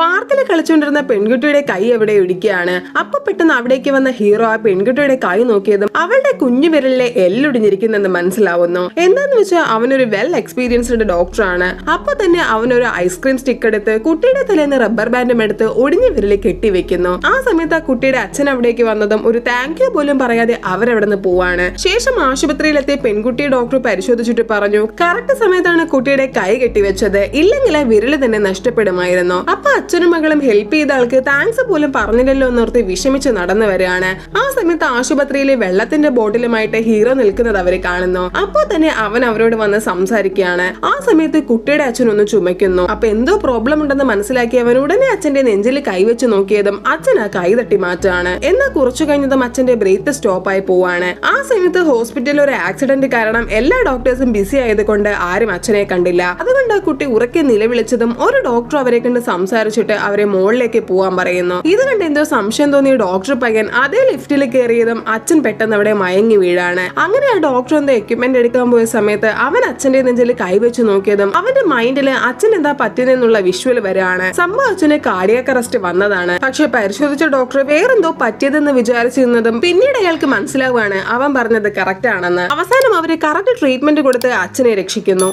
പാർക്കിൽ കളിച്ചുകൊണ്ടിരുന്ന പെൺകുട്ടിയുടെ കൈ എവിടെ ഇടിക്കുകയാണ്. അപ്പൊ പെട്ടെന്ന് അവിടേക്ക് വന്ന ഹീറോ ആ പെൺകുട്ടിയുടെ കൈ നോക്കിയതും അവളുടെ കുഞ്ഞു വിരലിലെ എല്ലൊടിഞ്ഞിരിക്കുന്നെന്ന് മനസ്സിലാവുന്നു. എന്താന്ന് വെച്ചാൽ അവനൊരു വെൽ എക്സ്പീരിയൻസ്ഡ് ഡോക്ടറാണ്. അപ്പൊ തന്നെ അവനൊരു ഐസ്ക്രീം സ്റ്റിക്ക് എടുത്ത് കുട്ടിയുടെ തലേന്ന് റബ്ബർ ബാൻഡും എടുത്ത് ഒടിഞ്ഞ വിരലിൽ കെട്ടിവെക്കുന്നു. ആ സമയത്ത് ആ കുട്ടിയുടെ അച്ഛൻ അവിടേക്ക് വന്നതും ഒരു താങ്ക് യു പോലും പറയാതെ അവരവിടെ നിന്ന് പോവാണ്. ശേഷം ആശുപത്രിയിലെത്തിയ പെൺകുട്ടിയെ ഡോക്ടർ പരിശോധിച്ചിട്ട് പറഞ്ഞു, കറക്റ്റ് സമയത്താണ് കുട്ടിയുടെ കൈ കെട്ടിവെച്ചത്, ഇല്ലെങ്കിൽ ആ വിരല് തന്നെ നഷ്ടപ്പെടുമായിരുന്നു. അപ്പൊ അച്ഛനും മകളും ഹെൽപ്പ് ചെയ്ത ആൾക്ക് താങ്ക്സ് പോലും പറഞ്ഞില്ലല്ലോ എന്നോർത്ത് വിഷമിച്ച് നടന്നു വരികയാണ്. ആ സമയത്ത് ആശുപത്രിയിലെ വെള്ളത്തിന്റെ ബോട്ടിലുമായിട്ട് ഹീറോ നിൽക്കുന്നത് അവരെ കാണുന്നു. അപ്പോൾ തന്നെ അവൻ അവരോട് വന്ന് സംസാരിക്കുകയാണ്. ആ സമയത്ത് കുട്ടിയുടെ അച്ഛൻ ഒന്ന് ചുമയ്ക്കുന്നു. അപ്പൊ എന്തോ പ്രോബ്ലം ഉണ്ടെന്ന് മനസ്സിലാക്കി അവൻ ഉടനെ അച്ഛന്റെ നെഞ്ചിൽ കൈവച്ച് നോക്കിയതും അച്ഛൻ ആ കൈ തട്ടി മാറ്റാണ്. എന്നാൽ കുറച്ചു കഴിഞ്ഞതും അച്ഛന്റെ ബ്രേത്ത് സ്റ്റോപ്പായി പോവാണ്. ആ സമയത്ത് ഹോസ്പിറ്റലിൽ ഒരു ആക്സിഡന്റ് കാരണം എല്ലാ ഡോക്ടേഴ്സും ബിസി ആയതുകൊണ്ട് ആരും അച്ഛനെ കണ്ടില്ല. അതുകൊണ്ട് ആ കുട്ടി ഉറക്കെ നിലവിളിച്ചതും ഒരു ഡോക്ടർ അവരെ കണ്ട് സംസാരിച്ചിട്ട് അവരെ മുകളിലേക്ക് പോവാൻ പറയുന്നു. ഇത് കണ്ട് എന്തോ സംശയം തോന്നിയ ഡോക്ടർ പയ്യൻ അതേ ലിഫ്റ്റിൽ കയറിയതും അച്ഛൻ പെട്ടെന്ന് അവിടെ മയങ്ങി വീഴാണ്. അങ്ങനെ ആ ഡോക്ടർ എന്തോ എക്യുപ്മെന്റ് എടുക്കാൻ പോയ സമയത്ത് അവൻ അച്ഛന്റെ നെഞ്ചിൽ കൈവച്ച് നോക്കിയതും അവന്റെ മൈൻഡില് അച്ഛൻ എന്താ പറ്റിയെന്നുള്ള വിഷ്വൽ വരാണ്. സംഭവം അച്ഛന് കാർഡിയാക് അറസ്റ്റ് വന്നതാണ്. പക്ഷെ പരിശോധിച്ച ഡോക്ടർ വേറെന്തോ പറ്റിയതെന്ന് വിചാരിച്ചിരുന്നതും പിന്നീട് അയാൾക്ക് മനസ്സിലാവുകയാണ് അവൻ പറഞ്ഞത് കറക്റ്റ് ആണെന്ന്. അവസാനം അവര് കറക്റ്റ് ട്രീറ്റ്മെന്റ് കൊടുത്ത് അച്ഛനെ രക്ഷിക്കുന്നു.